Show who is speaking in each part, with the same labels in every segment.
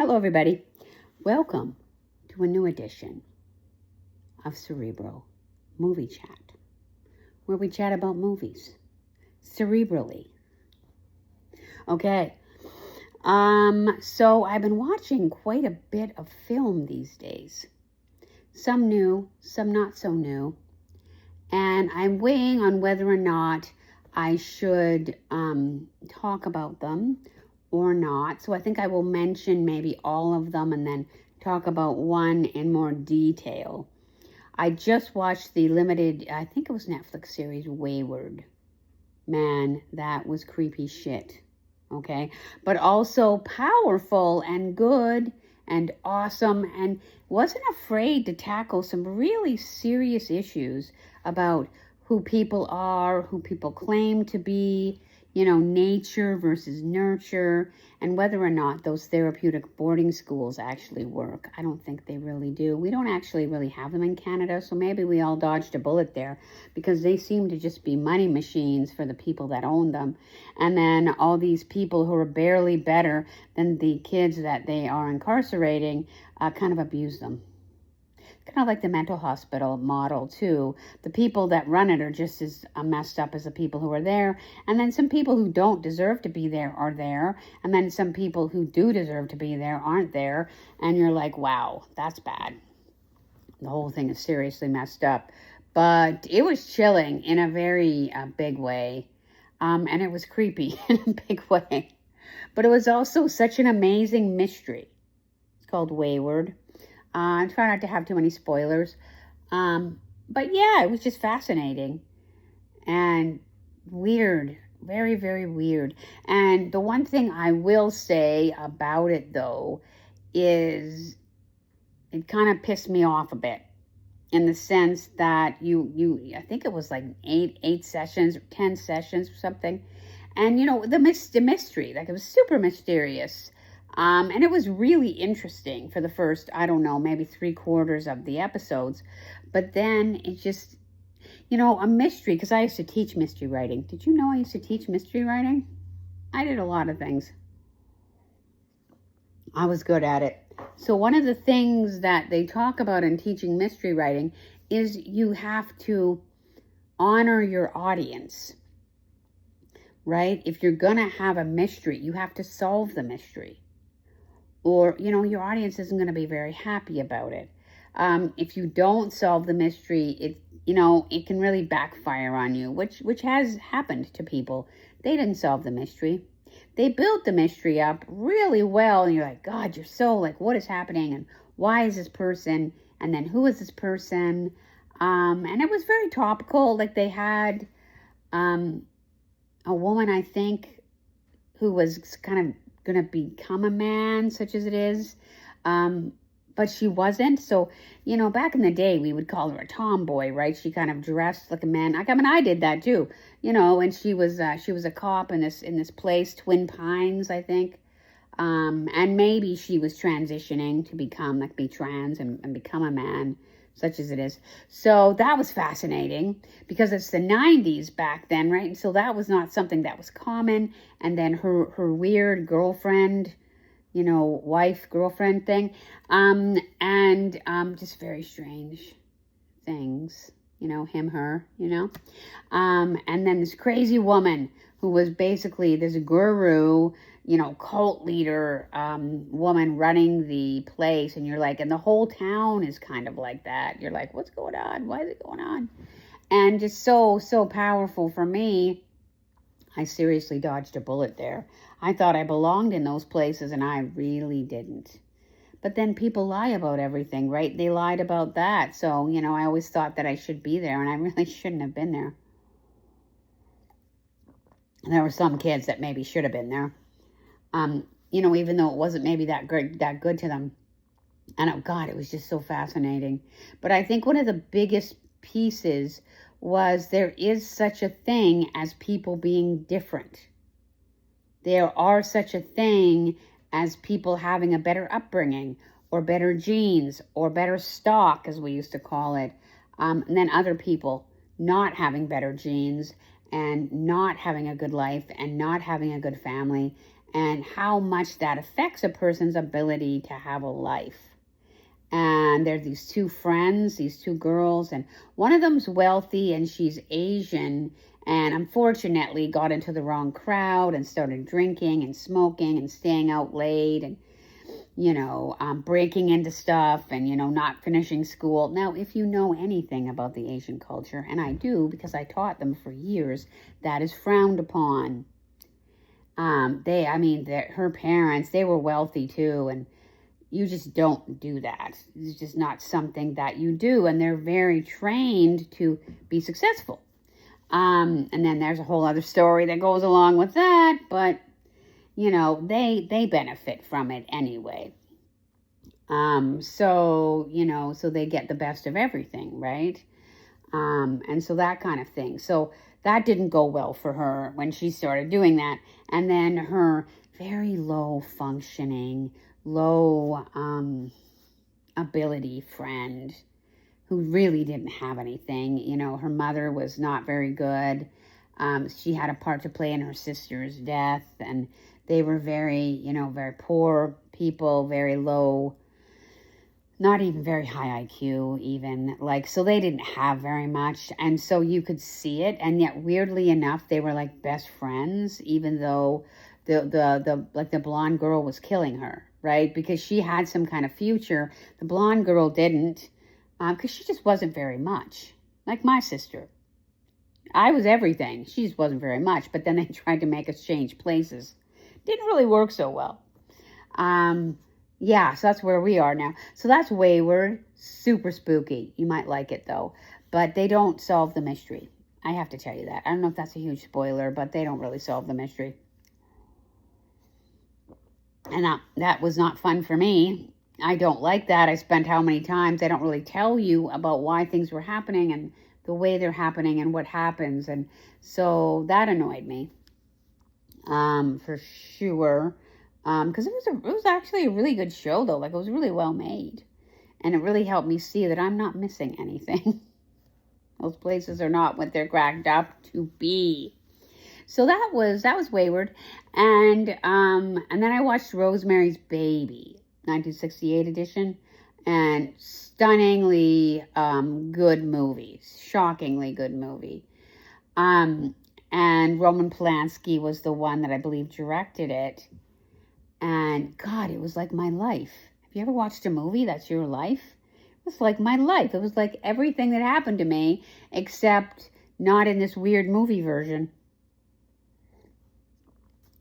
Speaker 1: Hello, everybody. Welcome to a new edition of Cerebral Movie Chat, where we chat about movies cerebrally. Okay. So I've been watching quite a bit of film these days. Some new, some not so new. And I'm weighing on whether or not I should talk about them or not. So I think I will mention maybe all of them and then talk about one in more detail. I just watched the limited, I think it was Netflix series, Wayward. Man, that was creepy shit. Okay? But also powerful and good and awesome, and wasn't afraid to tackle some really serious issues about who people are, who people claim to be, nature versus nurture, and whether or not those therapeutic boarding schools actually work. I don't think they really do. We don't actually really have them in Canada, so maybe we all dodged a bullet there because they seem to just be money machines for the people that own them. And then all these people who are barely better than the kids that they are incarcerating kind of abuse them. Kind of like the mental hospital model, too. The people that run it are just as messed up as the people who are there. And then some people who don't deserve to be there are there. And then some people who do deserve to be there aren't there. And you're like, wow, that's bad. The whole thing is seriously messed up. But it was chilling in a very big way. And it was creepy in a big way. But it was also such an amazing mystery. It's called Wayward. I try not to have too many spoilers. But yeah, it was just fascinating and weird. Very, very weird. And the one thing I will say about it, though, is it kind of pissed me off a bit in the sense that I think it was like eight sessions or 10 sessions or something. And, the mystery, like it was super mysterious. And it was really interesting for the first, I don't know, maybe 3/4 of the episodes. But then it just, a mystery, because I used to teach mystery writing. Did you know I used to teach mystery writing? I did a lot of things. I was good at it. So one of the things that they talk about in teaching mystery writing is you have to honor your audience, right? If you're going to have a mystery, you have to solve the mystery. Or, your audience isn't going to be very happy about it. If you don't solve the mystery, it can really backfire on you, which has happened to people. They didn't solve the mystery. They built the mystery up really well, and you're like, God, you're so like, what is happening, and why is this person, and then who is this person? And it was very topical. Like they had a woman, I think, who was kind of going to become a man, such as it is, but she wasn't. So, back in the day, we would call her a tomboy, right? She kind of dressed like a man. I did that too, and she was a cop in this place, Twin Pines, I think, and maybe she was transitioning to be trans and become a man, such as it is. So that was fascinating because it's the 90s back then, right? And so that was not something that was common. And then her weird girlfriend, wife-girlfriend thing, and just very strange things, him, her, and then this crazy woman who was basically this guru, cult leader, woman running the place. And you're like, and the whole town is kind of like that. You're like, what's going on? Why is it going on? And just so powerful for me. I seriously dodged a bullet there. I thought I belonged in those places, and I really didn't. But then people lie about everything, right? They lied about that. So, I always thought that I should be there, and I really shouldn't have been there. And there were some kids that maybe should have been there. Even though it wasn't maybe that good to them. And oh God, it was just so fascinating. But I think one of the biggest pieces was there is such a thing as people being different. There are such a thing as people having a better upbringing or better genes or better stock, as we used to call it, than other people not having better genes and not having a good life and not having a good family, and how much that affects a person's ability to have a life. And there's these two friends, these two girls, and one of them's wealthy and she's Asian, and unfortunately got into the wrong crowd and started drinking and smoking and staying out late and, breaking into stuff and, not finishing school. Now, if you know anything about the Asian culture, and I do because I taught them for years, that is frowned upon. Her parents, they were wealthy too, and you just don't do that. It's just not something that you do, and they're very trained to be successful. And then there's a whole other story that goes along with that, but, they benefit from it anyway. So they get the best of everything, right? And so that kind of thing. So that didn't go well for her when she started doing that. And then her very low functioning, low ability friend who really didn't have anything. Her mother was not very good. She had a part to play in her sister's death, and they were very, very poor people, very low, not even very high IQ even, so they didn't have very much. And so you could see it, and yet weirdly enough, they were like best friends, even though the blonde girl was killing her, right? Because she had some kind of future. The blonde girl didn't, because she just wasn't very much. Like my sister. I was everything. She just wasn't very much. But then they tried to make us change places. Didn't really work so well. So that's where we are now. So that's Wayward. Super spooky. You might like it though. But they don't solve the mystery. I have to tell you that. I don't know if that's a huge spoiler, but they don't really solve the mystery. And that was not fun for me. I don't like that. I spent how many times. They don't really tell you about why things were happening and the way they're happening and what happens. And so that annoyed me. For sure. Because it was actually a really good show though. It was really well made. And it really helped me see that I'm not missing anything. Those places are not what they're cracked up to be. So that was Wayward. And then I watched Rosemary's Baby, 1968 edition, and stunningly good movie, shockingly good movie. And Roman Polanski was the one that I believe directed it. And God, it was like my life. Have you ever watched a movie that's your life? It was like my life. It was like everything that happened to me, except not in this weird movie version.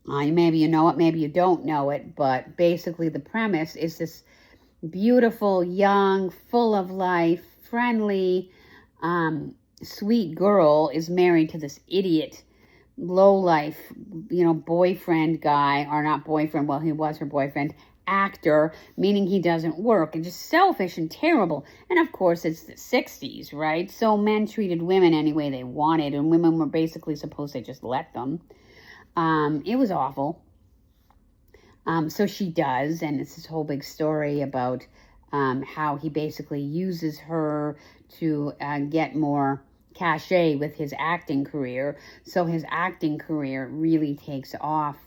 Speaker 1: Maybe you know it, maybe you don't know it, but basically the premise is this beautiful, young, full of life, friendly, sweet girl is married to this idiot, low-life, boyfriend guy, or not boyfriend, well, he was her boyfriend, actor, meaning he doesn't work, and just selfish and terrible. And of course, it's the 60s, right? So men treated women any way they wanted, and women were basically supposed to just let them. It was awful. So she does, and it's this whole big story about how he basically uses her to get more cachet with his acting career. So his acting career really takes off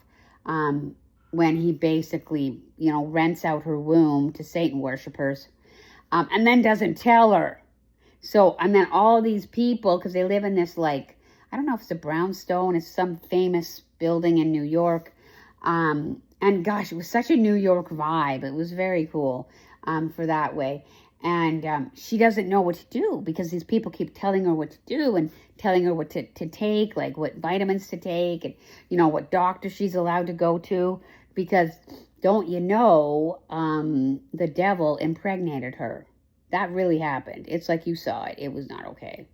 Speaker 1: when he basically, rents out her womb to Satan worshipers, and then doesn't tell her. So, and then all these people, because they live in this, I don't know if it's a brownstone, it's some famous building in New York. And gosh, it was such a New York vibe. It was very cool for that way. And she doesn't know what to do because these people keep telling her what to do and telling her what to take, like what vitamins to take and, what doctor she's allowed to go to. Because don't you know, the devil impregnated her. That really happened. It's like you saw it. It was not okay.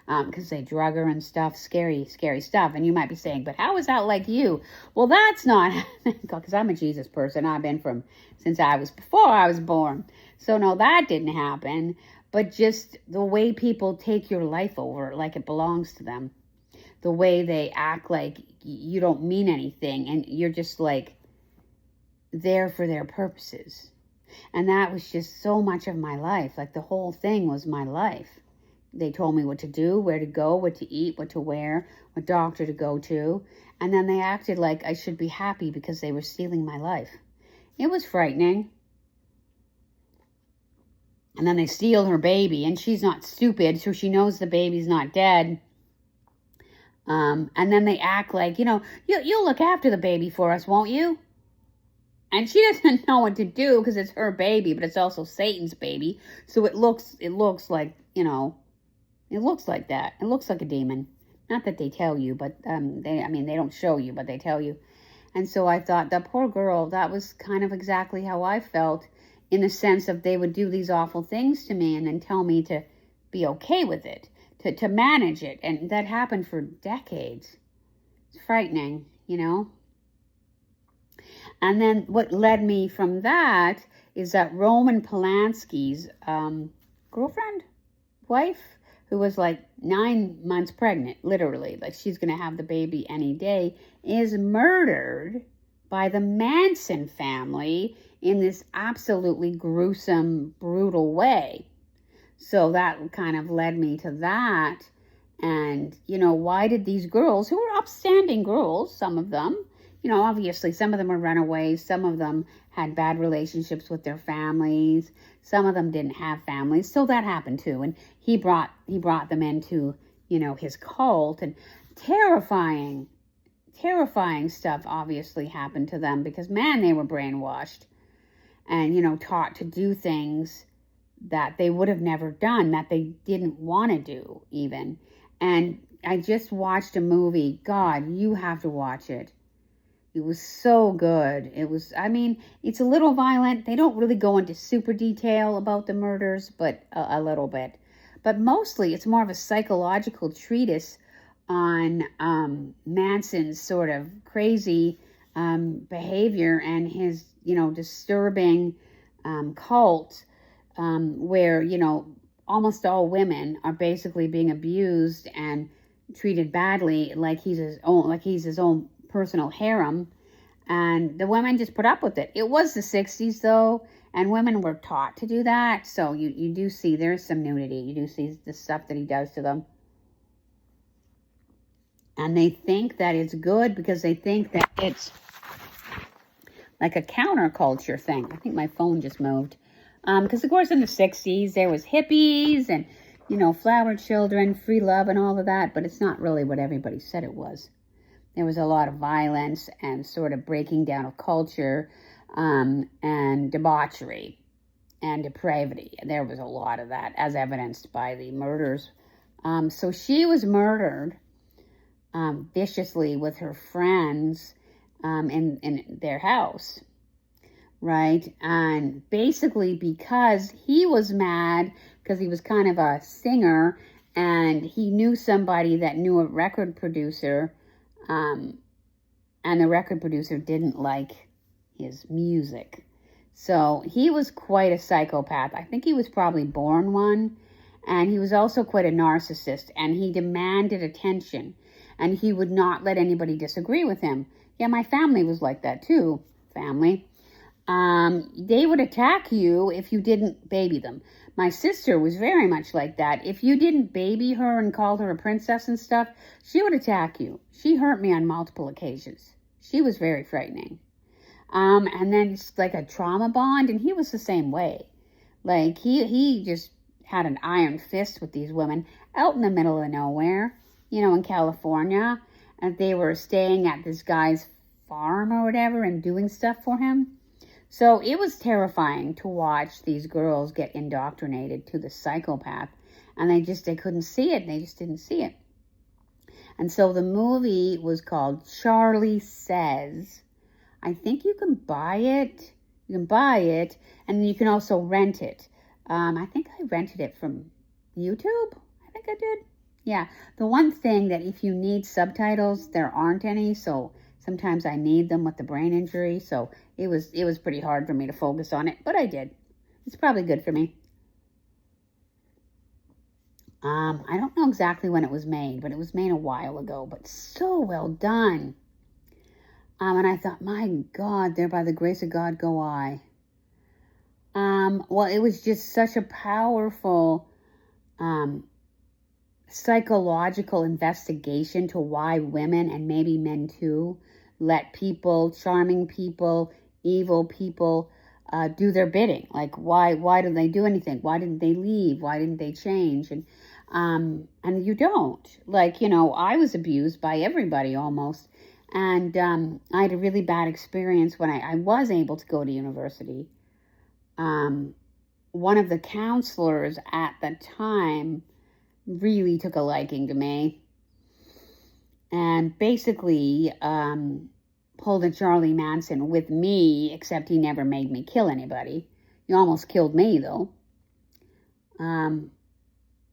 Speaker 1: Because they drug her and stuff, scary, scary stuff. And you might be saying, but how is that like you? Well, that's not, because I'm a Jesus person. I've been before I was born. So no, that didn't happen. But just the way people take your life over, like it belongs to them. The way they act like you don't mean anything. And you're just there for their purposes. And that was just so much of my life. The whole thing was my life. They told me what to do, where to go, what to eat, what to wear, what doctor to go to. And then they acted like I should be happy because they were stealing my life. It was frightening. And then they steal her baby, and she's not stupid, so she knows the baby's not dead. And then they act like, you'll look after the baby for us, won't you? And she doesn't know what to do because it's her baby, but it's also Satan's baby. So it looks like, it looks like that. It looks like a demon. Not that they tell you, but they don't show you, but they tell you. And so I thought, that poor girl, that was kind of exactly how I felt, in the sense of they would do these awful things to me and then tell me to be okay with it, to manage it. And that happened for decades. It's frightening, And then what led me from that is that Roman Polanski's wife, who was like 9 months pregnant, literally, like she's going to have the baby any day, is murdered by the Manson family in this absolutely gruesome, brutal way. So that kind of led me to that. And, why did these girls, who were upstanding girls, some of them, obviously some of them were runaways, some of them had bad relationships with their families, some of them didn't have families, so that happened too. And he brought them into, his cult, and terrifying stuff obviously happened to them because, man, they were brainwashed and, taught to do things that they would have never done, that they didn't want to do even. And I just watched a movie. God, you have to watch it. It was so good. It's a little violent. They don't really go into super detail about the murders, but a little bit. But mostly it's more of a psychological treatise on Manson's sort of crazy behavior and his, disturbing cult where, almost all women are basically being abused and treated badly, like he's his own personal harem, and the women just put up with it. It was the 60s though, and women were taught to do that, so you do see there's some nudity. You do see the stuff that he does to them, and they think that it's good because they think that it's like a counterculture thing. I think my phone just moved, because of course in the 60s there was hippies and flower children, free love and all of that, but it's not really what everybody said it was. There was a lot of violence and sort of breaking down of culture, and debauchery and depravity. There was a lot of that, as evidenced by the murders. So she was murdered viciously with her friends in their house, right? And basically because he was mad, because he was kind of a singer, and he knew somebody that knew a record producer, and the record producer didn't like his music. So he was quite a psychopath. I think he was probably born one. And he was also quite a narcissist. And he demanded attention. And he would not let anybody disagree with him. Yeah, my family was like that too. Family. They would attack you if you didn't baby them. My sister was very much like that. If you didn't baby her and called her a princess and stuff, she would attack you. She hurt me on multiple occasions. She was very frightening. And then it's like a trauma bond, and he was the same way. Like, he just had an iron fist with these women out in the middle of nowhere, in California. And they were staying at this guy's farm or whatever and doing stuff for him. So it was terrifying to watch these girls get indoctrinated to the psychopath. And they couldn't see it. They just didn't see it. And so the movie was called Charlie Says. I think you can buy it. You can buy it. And you can also rent it. I think I rented it from YouTube. I think I did. Yeah. The one thing that if you need subtitles, there aren't any. So sometimes I need them with the brain injury. So it was pretty hard for me to focus on it. But I did. It's probably good for me. I don't know exactly when it was made, but it was made a while ago. But so well done. And I thought, my God, there by the grace of God go I. Well, it was just such a powerful psychological investigation to why women, and maybe men too, let people, charming people, evil people, do their bidding. Like, why didn't they do anything? Why didn't they leave? Why didn't they change? And you don't. Like, I was abused by everybody almost. And I had a really bad experience when I was able to go to university. One of the counselors at the time really took a liking to me. And basically pulled a Charlie Manson with me, except he never made me kill anybody. He almost killed me, though.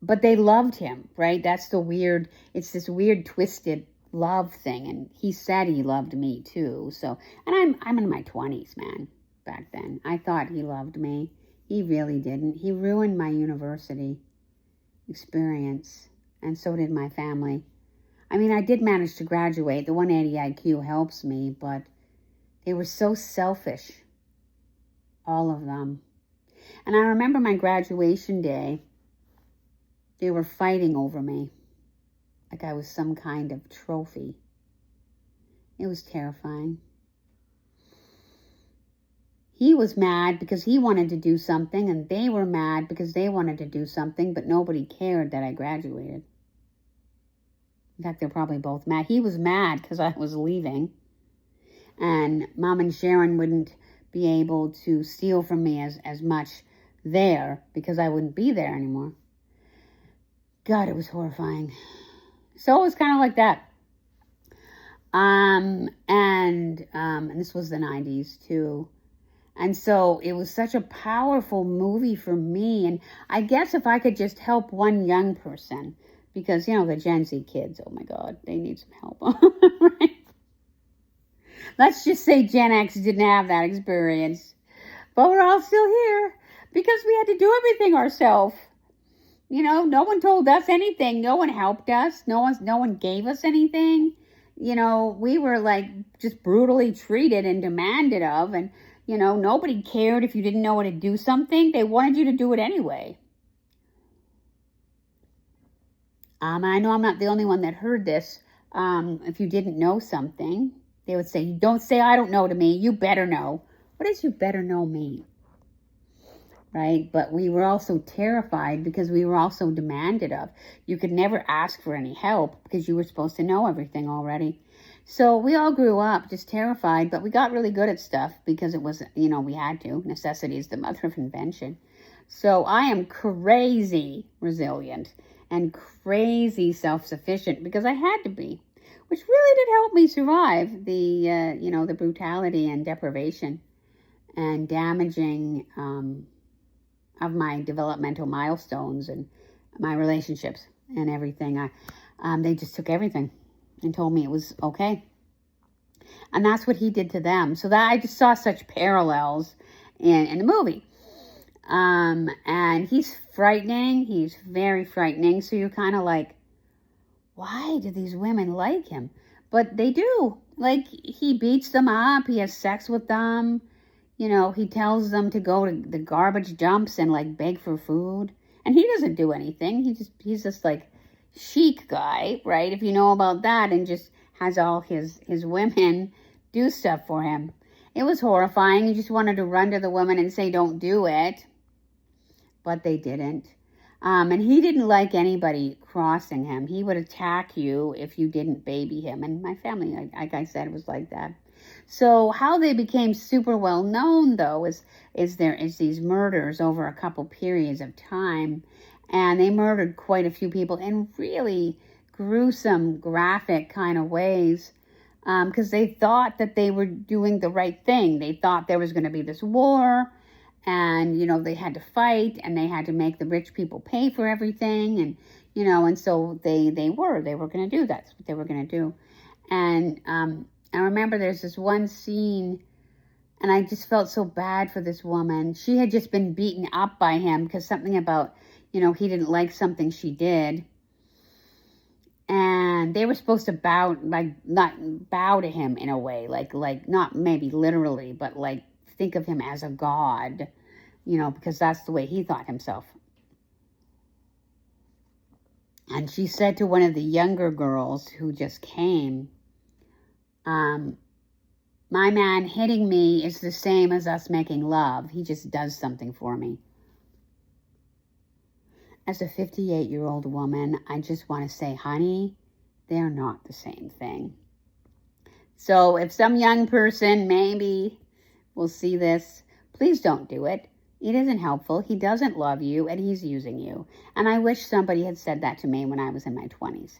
Speaker 1: But they loved him, right? It's this weird twisted love thing. And he said he loved me too. So, and I'm in my 20s, man, back then. I thought he loved me. He really didn't. He ruined my university experience. And so did my family. I mean, I did manage to graduate. The 180 IQ helps me, but they were so selfish. All of them. And I remember my graduation day, they were fighting over me. Like I was some kind of trophy. It was terrifying. He was mad because he wanted to do something, and they were mad because they wanted to do something, but nobody cared that I graduated. In fact, they're probably both mad. He was mad because I was leaving. And Mom and Sharon wouldn't be able to steal from me as much there because I wouldn't be there anymore. God, it was horrifying. So it was kind of like that. And this was the 90s too. And so it was such a powerful movie for me. And I guess if I could just help one young person, because, the Gen Z kids, oh my God, they need some help. Right? Let's just say Gen X didn't have that experience. But we're all still here because we had to do everything ourselves. No one told us anything. No one helped us. No one gave us anything. We were like just brutally treated and demanded of. And, nobody cared if you didn't know how to do something. They wanted you to do it anyway. I know I'm not the only one that heard this. If you didn't know something, they would say, don't say I don't know to me. You better know. What does you better know mean? Right? But we were also terrified because we were also demanded of. You could never ask for any help because you were supposed to know everything already. So we all grew up just terrified, but we got really good at stuff because it was, we had to. Necessity is the mother of invention. So I am crazy resilient and crazy self-sufficient because I had to be, which really did help me survive the brutality and deprivation and damaging of my developmental milestones and my relationships and everything. They just took everything and told me it was okay. And that's what he did to them. So that I just saw such parallels in the movie. And he's frightening. He's very frightening. So you're kind of like, why do these women like him? But they do. Like, he beats them up. He has sex with them. He tells them to go to the garbage dumps and like beg for food. And he doesn't do anything. He's just like chic guy, right? If you know about that, and just has all his women do stuff for him. It was horrifying. He just wanted to run to the woman and say, don't do it. But they didn't. And he didn't like anybody crossing him. He would attack you if you didn't baby him. And my family, like I said, was like that. So how they became super well known, though, is these murders over a couple periods of time. And they murdered quite a few people in really gruesome, graphic kind of ways. Because they thought that they were doing the right thing. They thought there was going to be this war. And, they had to fight, and they had to make the rich people pay for everything. And, and so they were going to do that. That's what they were going to do. And I remember there's this one scene, and I just felt so bad for this woman. She had just been beaten up by him because something about, he didn't like something she did. And they were supposed to not bow to him in a way, like not maybe literally, but like think of him as a god, because that's the way he thought himself. And she said to one of the younger girls who just came, my man hitting me is the same as us making love. He just does something for me. As a 58-year-old woman, I just want to say, honey, they're not the same thing. So if some young person maybe will see this, please don't do it. It isn't helpful. He doesn't love you, and he's using you. And I wish somebody had said that to me when I was in my 20s.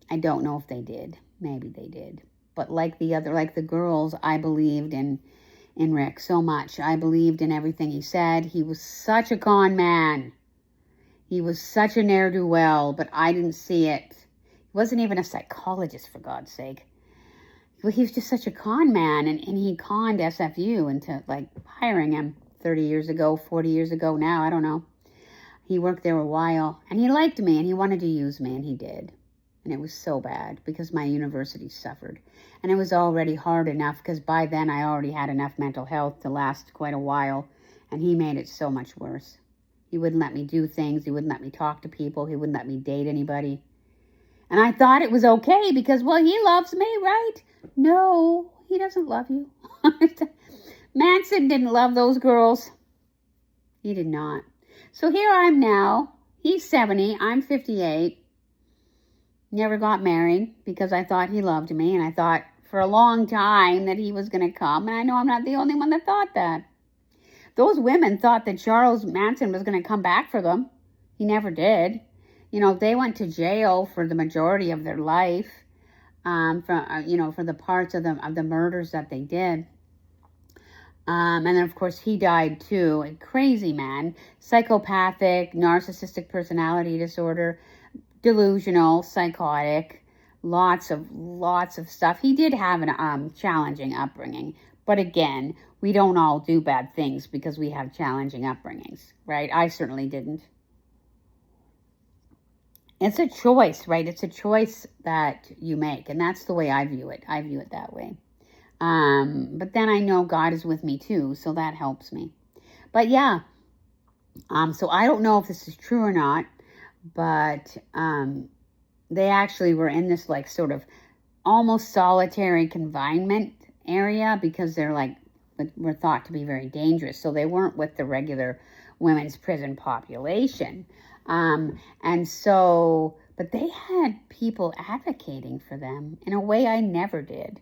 Speaker 1: I don't know if they did. Maybe they did. But like the girls, I believed in Rick so much. I believed in everything he said. He was such a con man. He was such a ne'er-do-well, but I didn't see it. He wasn't even a psychologist, for God's sake. He was just such a con man, and he conned SFU into, hiring him 30 years ago, 40 years ago now, I don't know. He worked there a while, and he liked me, and he wanted to use me, and he did. And it was so bad, because my university suffered. And it was already hard enough, because by then I already had enough mental health to last quite a while, and he made it so much worse. He wouldn't let me do things, he wouldn't let me talk to people, he wouldn't let me date anybody. And I thought it was okay because, he loves me, right? No, he doesn't love you. Manson didn't love those girls. He did not. So here I am now. He's 70. I'm 58. Never got married because I thought he loved me. And I thought for a long time that he was going to come. And I know I'm not the only one that thought that. Those women thought that Charles Manson was going to come back for them. He never did. They went to jail for the majority of their life, for the parts of the murders that they did. And then, of course, he died too. A crazy man, psychopathic, narcissistic personality disorder, delusional, psychotic, lots of stuff. He did have a challenging upbringing. But again, we don't all do bad things because we have challenging upbringings, right? I certainly didn't. It's a choice, right? It's a choice that you make. And that's the way I view it. I view it that way. But then I know God is with me too. So that helps me. But yeah. So I don't know if this is true or not. But they actually were in this sort of almost solitary confinement area. Because they're were thought to be very dangerous. So they weren't with the regular women's prison population. But they had people advocating for them in a way I never did.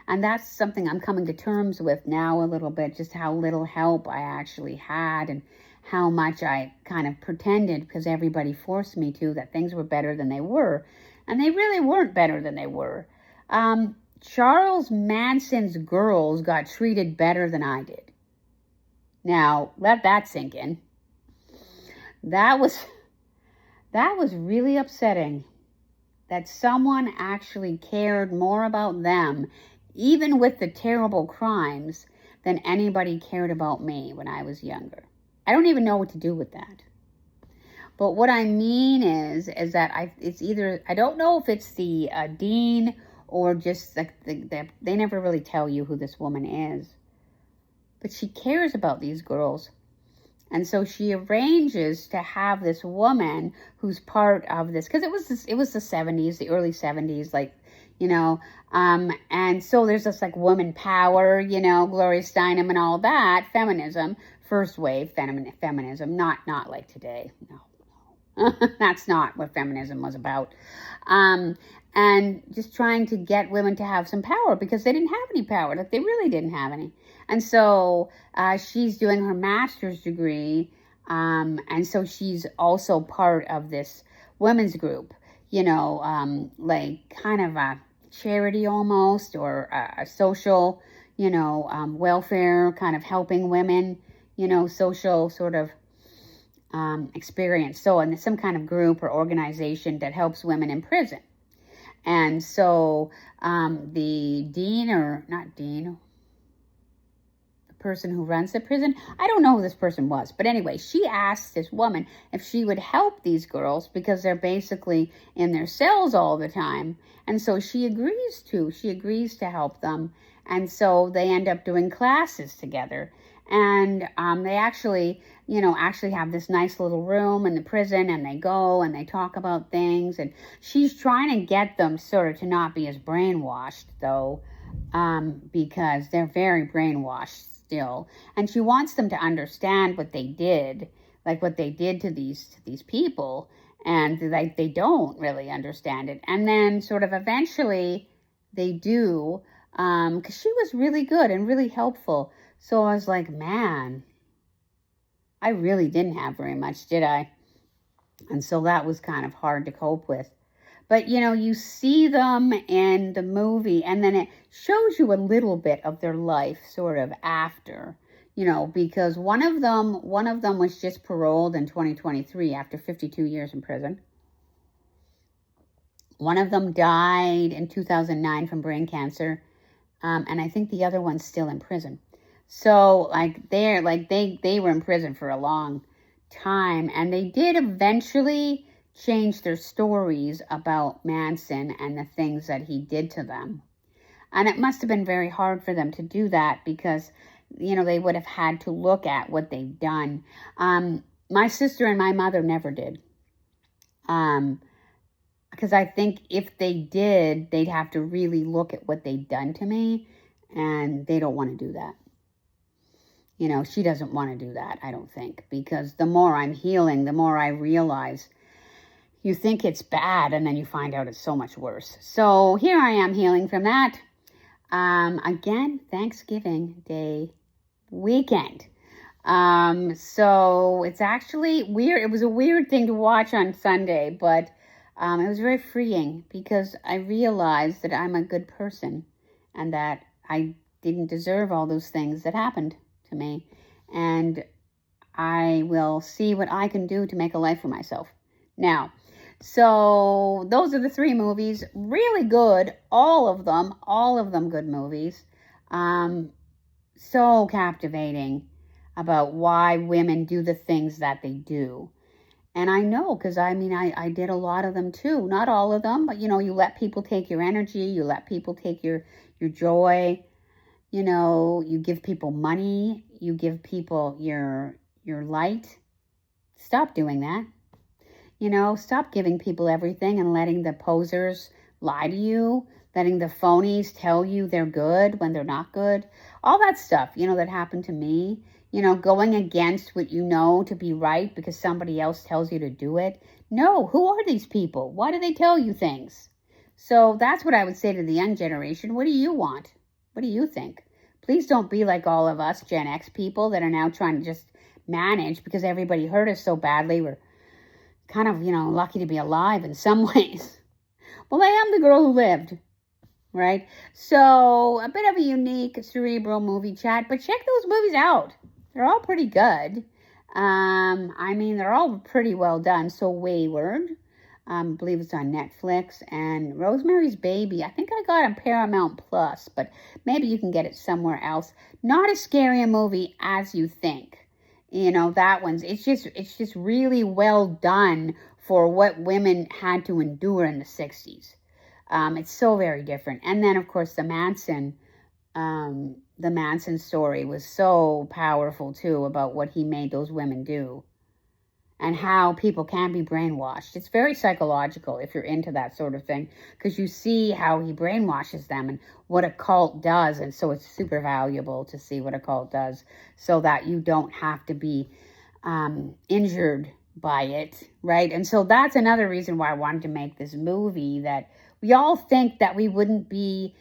Speaker 1: And that's something I'm coming to terms with now a little bit, just how little help I actually had and how much I kind of pretended because everybody forced me to, that things were better than they were. And they really weren't better than they were. Charles Manson's girls got treated better than I did. Now, let that sink in. That was really upsetting that someone actually cared more about them, even with the terrible crimes, than anybody cared about me when I was younger. I don't even know what to do with that. But what I mean is that I don't know if it's the dean or just they never really tell you who this woman is. But she cares about these girls. And so she arranges to have this woman who's part of this, because it was the 70s, the early 70s, and so there's this woman power, Gloria Steinem and all that, feminism, first wave feminism, not like today, no. That's not what feminism was about. And just trying to get women to have some power because they didn't have any power, they really didn't have any. And so she's doing her master's degree, and so she's also part of this women's group, kind of a charity almost, or a social, welfare, kind of helping women, social sort of experience. So in some kind of group or organization that helps women in prison. And so the person who runs the prison, I don't know who this person was, but anyway, she asked this woman if she would help these girls because they're basically in their cells all the time. And so she agrees to help them. And so they end up doing classes together. And they actually, actually have this nice little room in the prison, and they go and they talk about things. And she's trying to get them sort of to not be as brainwashed, though, because they're very brainwashed still. And she wants them to understand what they did, like what they did to these people, and like they don't really understand it. And then sort of eventually they do, because she was really good and really helpful. So I was like, man, I really didn't have very much, did I? And so that was kind of hard to cope with. But, you see them in the movie, and then it shows you a little bit of their life sort of after, because one of them was just paroled in 2023 after 52 years in prison. One of them died in 2009 from brain cancer, and I think the other one's still in prison. So, they were in prison for a long time, and they did eventually change their stories about Manson and the things that he did to them. And it must have been very hard for them to do that because, they would have had to look at what they've done. My sister and my mother never did. Because I think if they did, they'd have to really look at what they'd done to me, and they don't want to do that. She doesn't want to do that, I don't think, because the more I'm healing, the more I realize you think it's bad, and then you find out it's so much worse. So here I am healing from that. Again, Thanksgiving Day weekend. So it's actually weird. It was a weird thing to watch on Sunday, but it was very freeing because I realized that I'm a good person and that I didn't deserve all those things that happened to me. And I will see what I can do to make a life for myself. Now, so those are the 3 movies. Really good. All of them good movies. So captivating about why women do the things that they do. And I know, because I did a lot of them too. Not all of them, but you let people take your energy, you let people take your joy, you give people money, you give people your light. Stop doing that. Stop giving people everything and letting the posers lie to you, letting the phonies tell you they're good when they're not good. All that stuff, that happened to me. Going against what you know to be right because somebody else tells you to do it. No, who are these people? Why do they tell you things? So that's what I would say to the young generation. What do you want? What do you think? Please don't be like all of us Gen X people that are now trying to just manage because everybody hurt us so badly. We're kind of, lucky to be alive in some ways. Well, I am the girl who lived, right? So a bit of a unique Cerebral movie chat, but check those movies out. They're all pretty good. They're all pretty well done. So Wayward, I believe it's on Netflix, and Rosemary's Baby, I think I got on Paramount Plus, but maybe you can get it somewhere else. Not as scary a movie as you think. That one's, it's just really well done for what women had to endure in the 60s. It's so very different. And then, of course, the Manson story was so powerful, too, about what he made those women do and how people can be brainwashed. It's very psychological if you're into that sort of thing because you see how he brainwashes them and what a cult does. And so it's super valuable to see what a cult does so that you don't have to be injured by it, right? And so that's another reason why I wanted to make this movie, that we all think that we wouldn't be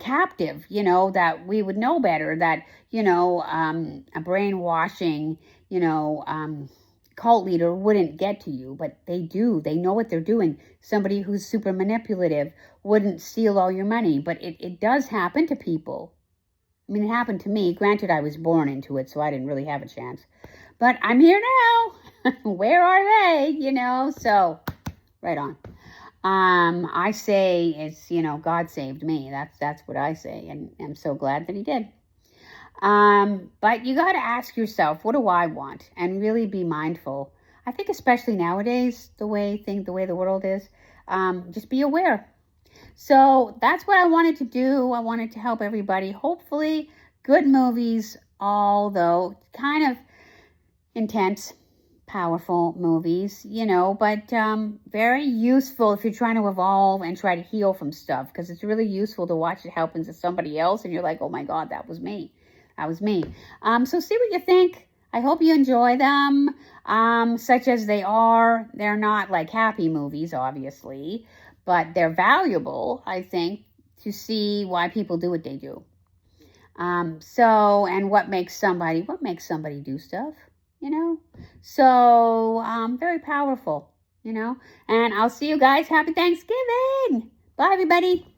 Speaker 1: captive, that we would know better, that, a brainwashing, cult leader wouldn't get to you, but they do. They know what they're doing. Somebody who's super manipulative wouldn't steal all your money, but it does happen to people. It happened to me. Granted, I was born into it, so I didn't really have a chance. But I'm here now. Where are they? So right on. I say it's, God saved me. That's what I say. And I'm so glad that he did. But you got to ask yourself, what do I want? And really be mindful. I think especially nowadays, the way the world is, just be aware. So that's what I wanted to do. I wanted to help everybody. Hopefully good movies although kind of intense, powerful movies, you know, but very useful if you're trying to evolve and try to heal from stuff, because it's really useful to watch it happen to somebody else and you're like, oh my God, that was me. That was me. So see what you think. I hope you enjoy them, such as they are. They're not like happy movies, obviously, but they're valuable, I think, to see why people do what they do. And what makes somebody do stuff, you know? So, very powerful, you know? And I'll see you guys. Happy Thanksgiving. Bye, everybody.